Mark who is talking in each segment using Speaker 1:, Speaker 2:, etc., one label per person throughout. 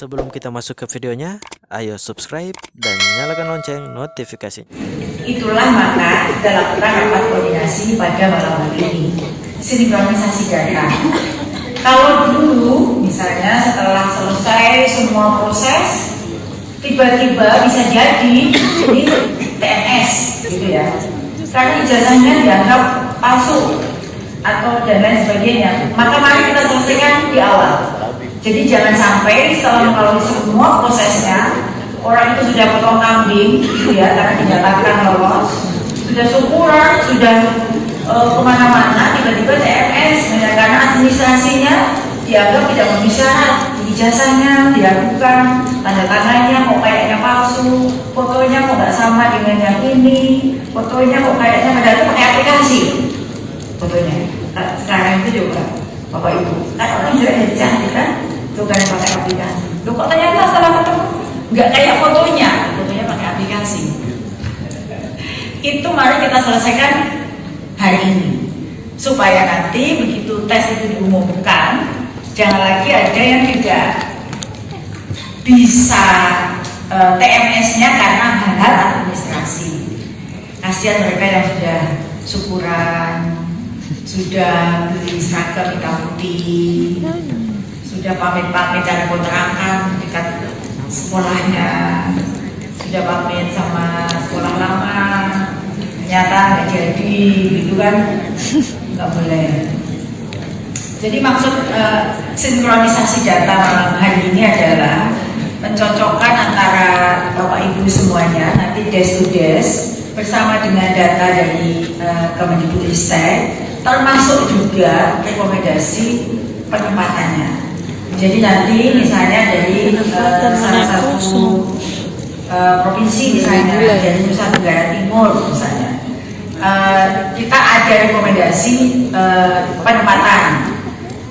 Speaker 1: Sebelum kita masuk ke videonya, ayo subscribe dan nyalakan lonceng notifikasi.
Speaker 2: Itulah maka kita lakukan rapat koordinasi pada malam hari ini, sinkronisasi data. Kalau dulu misalnya setelah selesai semua proses, tiba-tiba bisa jadi ini TNS gitu ya, karena ijazahnya dianggap palsu atau dan lain sebagainya. Maka mari kita selesaikan di awal. Jadi jangan sampai setelah melalui semua prosesnya orang itu sudah potong kambing gitu ya, karena dinyatakan lolos, sudah syukuran, sudah kemana-mana, tiba-tiba TMS karena administrasinya dianggap tidak memenuhi syarat, ijazahnya dilakukan, tanda tangannya kok kayaknya palsu, fotonya kok nggak sama dengan yang ini, fotonya kok kayaknya padahal itu pakai aplikasi fotonya. Sekarang itu juga Bapak Ibu, kan orang juga jadi cantik kan, itu kan pakai aplikasi. Loh kok ternyata salah ketemu, nggak kayak fotonya pakai aplikasi. Itu mari kita selesaikan hari ini, supaya nanti begitu tes itu diumumkan, jangan lagi ada yang tidak bisa TMS-nya karena hal-hal administrasi. Kasihan mereka yang sudah syukuran, sudah beli seragam hitam putih, sudah pamit-pamit cara kontrakan dekat sekolahnya, sudah pamit sama sekolah lama, ternyata nggak jadi, gitu kan? Nggak boleh. Jadi maksud sinkronisasi data malam hari ini adalah mencocokkan antara Bapak Ibu semuanya, nanti desk to desk bersama dengan data dari Kemendikbudristek, termasuk juga rekomendasi penempatannya. Jadi nanti misalnya dari salah satu provinsi misalnya dari Nusa Tenggara Timur misalnya, kita ada rekomendasi penempatan.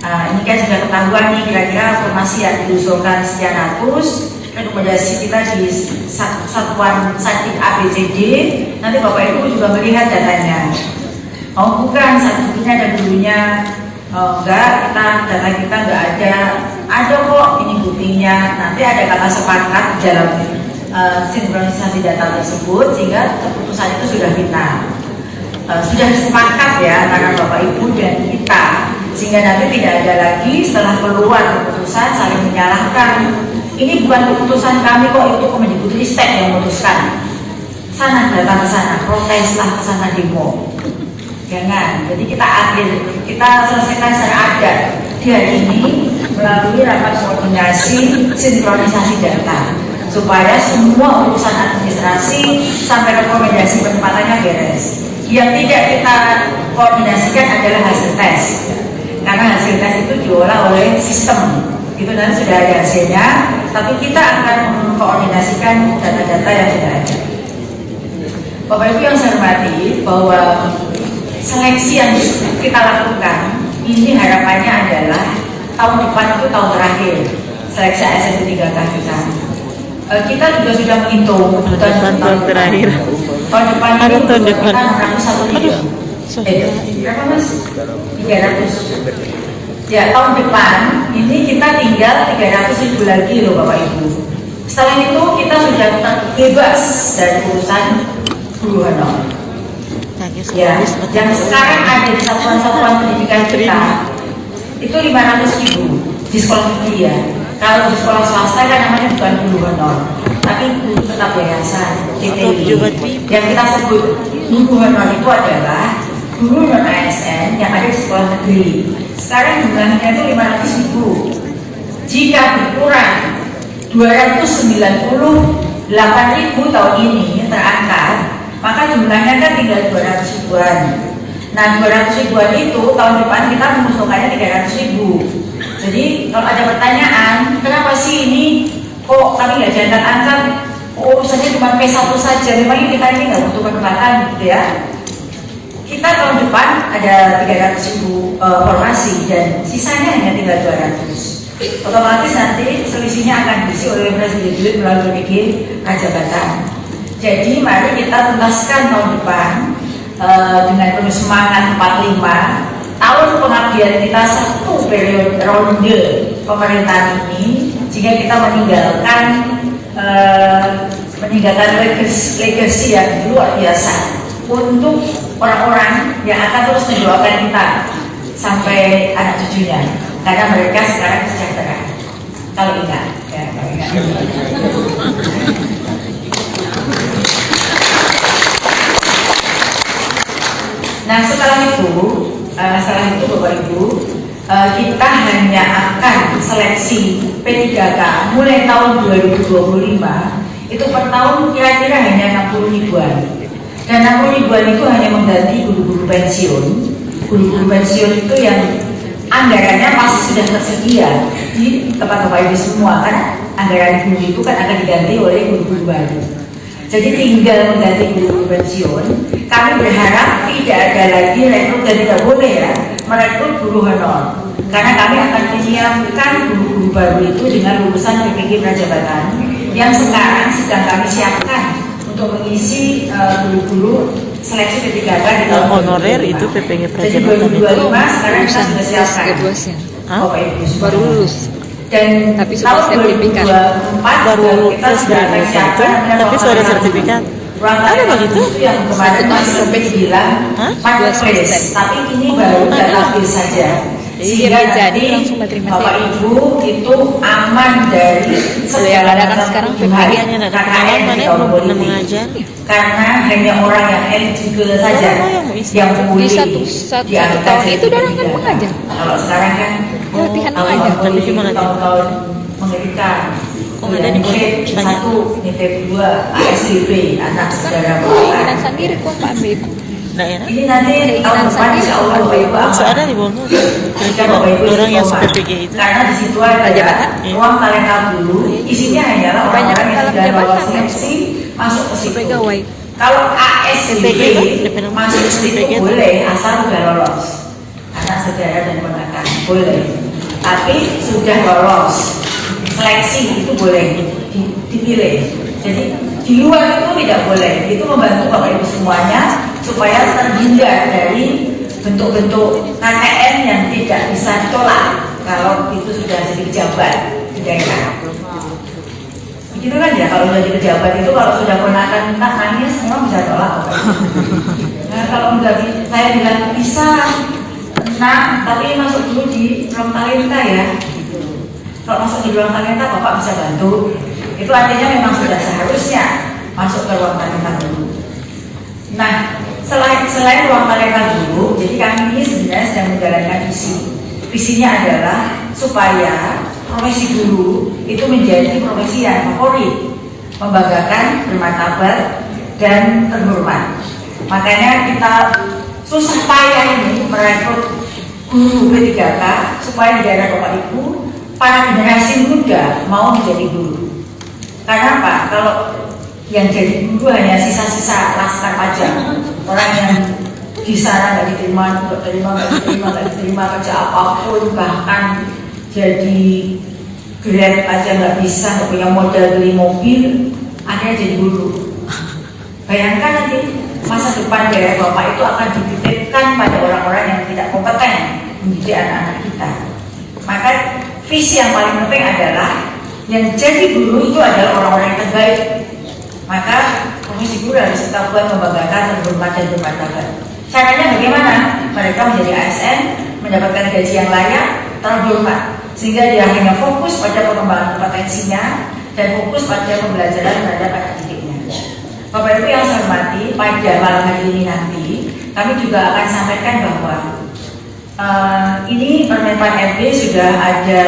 Speaker 2: Ini kan sudah ketahuan nih kira-kira formasi yang diusulkan sekian ratus, rekomendasi kita di satuan sadik ABCD. Nanti Bapak Ibu juga melihat datanya. Oh bukan, satiknya dan dulunya enggak, data kita enggak ada kok ini buktinya. Nanti ada kata sepakat di dalam sinkronisasi data tersebut, sehingga keputusan itu sudah final, sudah sepakat ya antara Bapak Ibu dan kita, sehingga nanti tidak ada lagi setelah keluar keputusan saling menyalahkan. Ini bukan keputusan kami kok, itu Kemendikbudristek yang memutuskan. Sana datang ke sana, proteslah ke sana, demo. Jangan. Jadi kita selesaikan secara adat di hari ini melalui rapat koordinasi sinkronisasi data, supaya semua urusan administrasi sampai rekomendasi penempatannya beres. Yang tidak kita koordinasikan adalah hasil tes, karena hasil tes itu diolah oleh sistem. Itu nanti sudah ada hasilnya, tapi kita akan mengkoordinasikan data-data yang sudah ada. Bapak Ibu yang saya hormati, bahwa seleksi yang kita lakukan ini harapannya adalah tahun depan itu tahun terakhir seleksi ASN 3K kita. Kita juga sudah menghitung tahun terakhir. Tahun depan ini kita 601.000. Berapa Mas? 300. Ya, tahun depan ini kita tinggal 300.000 lagi loh Bapak Ibu. Setelah itu kita sudah bebas dari urusan guru honor. Ya, yang sekarang ada di satuan-satuan pendidikan kita itu 500.000 di sekolah negeri ya. Kalau di sekolah swasta kan namanya bukan guru honor, tapi guru tetap yayasan GTI. Yang kita sebut guru honor itu adalah guru non ASN yang ada di sekolah negeri. Sekarang jumlahnya itu 500.000. Jika berkurang 298.000 tahun ini terangkat, maka jumlahnya kan tinggal 200.000-an. Nah 200.000-an itu tahun depan kita mengusulkannya 300.000. Jadi kalau ada pertanyaan, kenapa sih ini kok kami nggak diangkat angkat? Oh urusannya cuma P1 saja. Memang kita ini nggak butuh perdebatan gitu ya. Kita tahun depan ada 300.000 formasi dan sisanya hanya tinggal 200. Otomatis nanti selisihnya akan diisi oleh Presiden melalui PG Rajabatan. Jadi mari kita tuntaskan tahun depan dengan penuh semangat 45 tahun pengabdian kita, satu periode ronde pemerintahan ini sehingga kita meninggalkan legacy yang luar biasa untuk orang-orang yang akan terus mendoakan kita sampai anak cucunya, karena mereka sekarang sejahtera. Kalau ingat, ya, kalau ingat. Nah, setelah itu Bapak Ibu, kita hanya akan seleksi P3K mulai tahun 2025 itu per tahun kira-kira hanya 60 ribuan. Dan 60 ribuan itu hanya mengganti guru-guru pensiun. Guru-guru pensiun itu yang anggarannya pasti sudah tersedia di tempat Bapak Ibu semua, karena anggaran guru itu kan akan diganti oleh guru-guru baru. Jadi tinggal mengganti guru pensiun. Kami berharap tidak ada lagi rekrut, dan tidak boleh ya merekrut guru honor, karena kami akan menyiapkan guru-guru baru itu dengan lulusan PPG Prajabatan yang sekarang sedang kami siapkan untuk mengisi guru-guru seleksi P3K di tahun
Speaker 1: honorer itu PPG
Speaker 2: Jadi
Speaker 1: Prajabatan
Speaker 2: 2025 sekarang kita sudah siapkan Bapak Ibu semua.
Speaker 3: Baru lulus.
Speaker 2: Dan
Speaker 3: tapi sudah
Speaker 2: tahun
Speaker 3: sertifikat.
Speaker 2: 2024
Speaker 1: baru
Speaker 2: kita
Speaker 1: lulus
Speaker 2: sudah akan
Speaker 1: dari
Speaker 2: siapkan
Speaker 1: tapi sudah ada sertifikat. Ada begitu?
Speaker 2: yang kemarin Mas Sopet bilang marketplace, tapi ini baru database saja. Sehingga
Speaker 3: jadi
Speaker 2: nanti
Speaker 3: langsung terima
Speaker 2: Bapak Ibu itu aman dari
Speaker 3: yang ada kan sekarang
Speaker 1: PPG-nya ada kenalan, mana yang belum pernah mengajar.
Speaker 2: Karena hanya orang yang eligible saja yang boleh
Speaker 3: di satu tahun itu orang kan mengajar.
Speaker 2: Kalau sekarang kan
Speaker 3: pelatihan mengajar.
Speaker 1: Tapi gimana tuh?
Speaker 2: Tahun-tahun mengerikan.
Speaker 1: Kok ada di
Speaker 2: nitip
Speaker 1: banyak?
Speaker 2: 1, nitip 2, ASDP, anak saudara
Speaker 3: Keinginan
Speaker 2: Bapak.
Speaker 3: sendiri kok Pak Ambil.
Speaker 1: Daerah?
Speaker 2: Ini nanti tahun depan insya Allah Bapak Ibu
Speaker 1: Masih
Speaker 2: akan
Speaker 1: ada di Bonus.
Speaker 2: jika Bapak Ibu
Speaker 1: Orang yang
Speaker 2: istiqomah.
Speaker 1: PPG itu.
Speaker 2: Karena di situ ada
Speaker 3: Jabatan?
Speaker 2: ruang talenta dulu, isinya hanyalah
Speaker 3: Banyak
Speaker 2: orang-orang yang
Speaker 3: dalam
Speaker 2: sudah
Speaker 3: jabatan,
Speaker 2: lolos seleksi masuk ke situ.
Speaker 3: Pegawai.
Speaker 2: Kalau ASDP
Speaker 1: PPG,
Speaker 2: masuk ke situ
Speaker 1: PPG.
Speaker 2: boleh asal sudah lolos, anak saudara dan ponakan boleh. Tapi sudah lolos seleksi itu boleh dipilih. Jadi di luar itu tidak boleh. Itu membantu Bapak Ibu semuanya supaya terhindar dari bentuk-bentuk KKN yang tidak bisa ditolak kalau itu sudah jadi pejabat di daerah. Begitu kan ya, kalau sudah jadi pejabat itu kalau sudah ponakan minta nangis memang bisa tolak. Nah, kalau enggak, saya bilang bisa, nah tapi masuk dulu di ruang talenta ya. Kalau masuk di ruang talenta Bapak bisa bantu. Itu artinya memang sudah seharusnya masuk ke ruang talenta dulu. Nah, selain ruang talenta dulu, jadi kami ini sebenarnya sedang menjalankan visinya adalah supaya profesi guru itu menjadi profesi yang favorit, membanggakan, bermartabat, dan terhormat. Makanya kita susah payah ini merekrut guru P3K supaya di daerah Bapak Ibu para generasi muda mau menjadi guru. Karena apa? Kalau yang jadi guru hanya sisa-sisa laskar pajak, orang yang di sana nggak diterima, nggak diterima kerja apapun, bahkan jadi grab aja nggak bisa, nggak punya modal beli mobil, akhirnya jadi guru. Bayangkan nanti masa depan daerah Bapak itu akan dititipkan pada orang-orang yang tidak kompeten mendidik anak-anak kita. Maka visi yang paling penting adalah yang jadi guru itu adalah orang-orang yang terbaik. Maka profesi guru harus kita buat membanggakan, terhormat, dan bermartabat. Caranya bagaimana? Mereka menjadi ASN, mendapatkan gaji yang layak, terhormat, sehingga dia hanya fokus pada pengembangan kompetensinya dan fokus pada pembelajaran terhadap anak didiknya. Bapak Ibu yang saya hormati, pada malam hari ini nanti kami juga akan sampaikan bahwa ini Permenpan RB sudah ada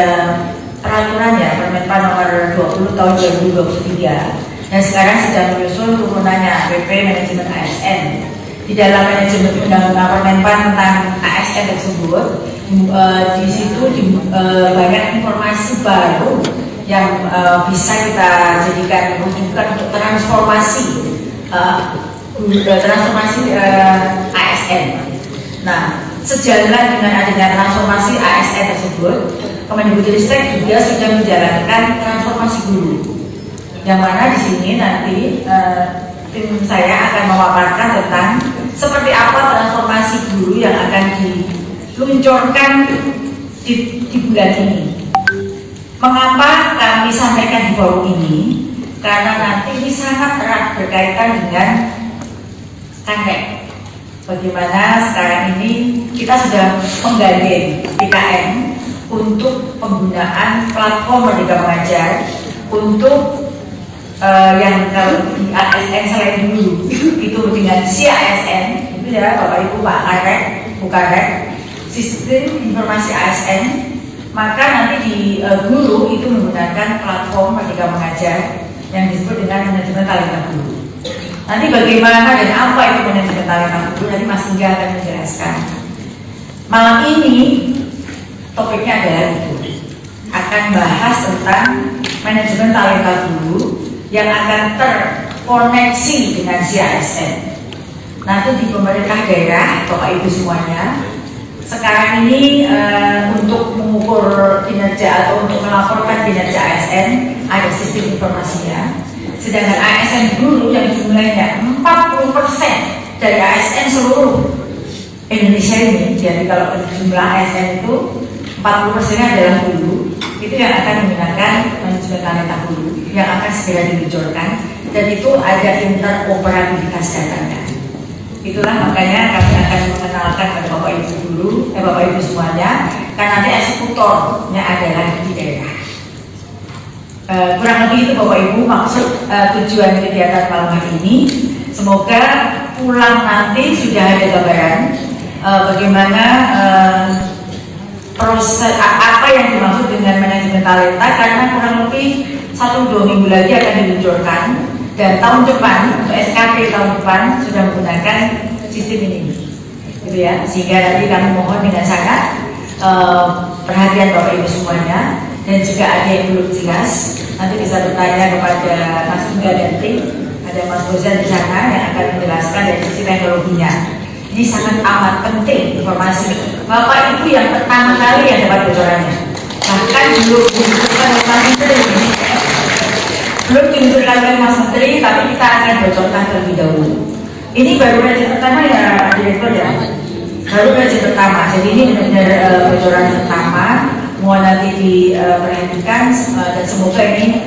Speaker 2: peraturannya, Permenpan nomor 20 tahun 2023, dan sekarang sedang menyusun turunannya PP Manajemen ASN. Di dalam manajemen undang-undang Permenpan tentang ASN tersebut, di situ banyak informasi baru yang bisa kita jadikan rujukan untuk transformasi ASN. Nah, sejalan dengan adanya transformasi ASN tersebut, Kemendikbudristek juga sudah menjalankan transformasi guru, yang mana di sini nanti tim saya akan memaparkan tentang seperti apa transformasi guru yang akan diluncurkan di bulan ini. Mengapa kami sampaikan di forum ini? Karena nanti ini sangat erat berkaitan dengan Kanrek. Bagaimana sekarang ini kita sudah menggandeng IKN untuk penggunaan platform Merdeka Mengajar untuk yang kalau di ASN selain dulu itu dengan si ASN itu ya Bapak Ibu Pak Kanrek, bukan sistem informasi ASN. Maka nanti di guru itu menggunakan platform Merdeka Mengajar yang disebut dengan manajemen talenta guru. Nanti bagaimana dan apa itu manajemen talenta guru, nanti Mas Hingga akan menjelaskan. Malam ini topiknya adalah itu, akan bahas tentang manajemen talenta guru yang akan terkoneksi dengan CASN. Nanti di pemerintah daerah, Bapak Ibu semuanya, sekarang ini untuk mengukur kinerja atau untuk melaporkan kinerja ASN ada sistem informasinya. Sedangkan ASN guru yang jumlahnya 40% dari ASN seluruh Indonesia ini, jadi kalau jumlah ASN itu 40% adalah guru, itu yang akan menggunakan manajemen talenta guru yang akan segera diluncurkan, dan itu ada interoperabilitas datanya. Itulah makanya kami akan mengenalkan kepada Bapak Ibu dulu, Bapak Ibu semuanya, karena nanti eksekutornya adalah di daerah. Kurang lebih itu Bapak Ibu maksud tujuan kegiatan malam hari ini. Semoga pulang nanti sudah ada gambaran bagaimana proses apa yang dimaksud dengan manajemen talenta, karena kurang lebih 1-2 minggu lagi akan diluncurkan. Dan tahun depan, untuk SKP tahun depan sudah menggunakan sistem ini, gitu ya. Sehingga nanti kami mohon dengan sangat perhatian Bapak Ibu semuanya, dan juga ada yang belum jelas, nanti bisa bertanya kepada Mas Hingga dan tim, ada Mas Bozan di sana yang akan menjelaskan dari sisi teknologinya. Ini sangat amat penting informasi. Bapak Ibu yang pertama kali yang dapat bocorannya, bahkan belum diluncurkan oleh Mas Menteri. Belum diluncurkan oleh Mas Menteri, tapi kita akan bocorkan terlebih dahulu. Ini baru versi pertama ya, Direktur ya. Baru versi pertama. Jadi ini benar-benar bocoran pertama. Mohon nanti diperhatikan dan semoga ini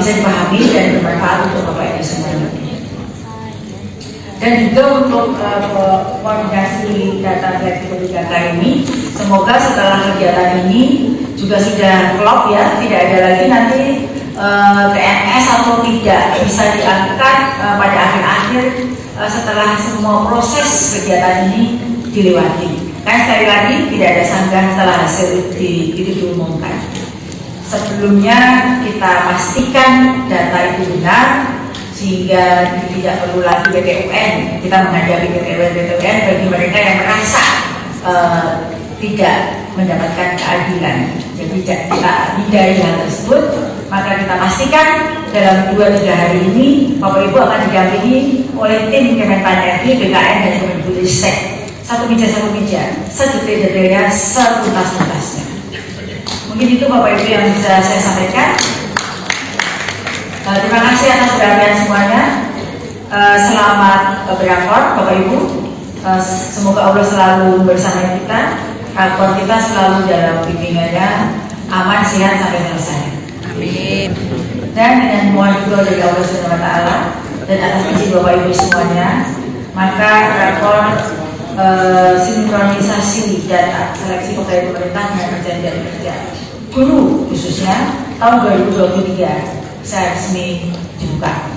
Speaker 2: bisa dipahami dan bermanfaat untuk Bapak Ibu semuanya. Dan juga untuk koordinasi data fleksibel data ini, semoga setelah kegiatan ini juga sudah klop ya, tidak ada lagi nanti TNS atau tidak bisa diangkat pada akhir-akhir setelah semua proses kegiatan ini dilewati. Kan sekali lagi tidak ada sanggah setelah hasil itu diumumkan. Sebelumnya kita pastikan data itu benar sehingga tidak perlu lagi BPUN. Kita menghadapi BPUN bagi mereka yang merasa tidak mendapatkan keadilan. Jadi kita hindari hal tersebut. Maka kita pastikan dalam 2-3 hari ini Bapak Ibu akan didampingi oleh tim Kemenpan RI, BKN dan Kemendikbudristek. Satu meja, sedetil-detilnya, setuntas-tuntasnya. Mungkin itu Bapak Ibu yang bisa saya sampaikan. Terima kasih atas perhatian semuanya. Selamat berakor Bapak Ibu. Semoga Allah selalu bersama kita. Rakor kita selalu dalam bimbingannya aman, sehat sampai selesai. Amin. Dan dengan mohon juga dari Allah Subhanahu wa Ta'ala dan atas izin Bapak Ibu semuanya, maka rakor sinkronisasi data seleksi pegawai pemerintah dengan perjanjian kerja guru khususnya tahun 2023 saya resmi dibuka.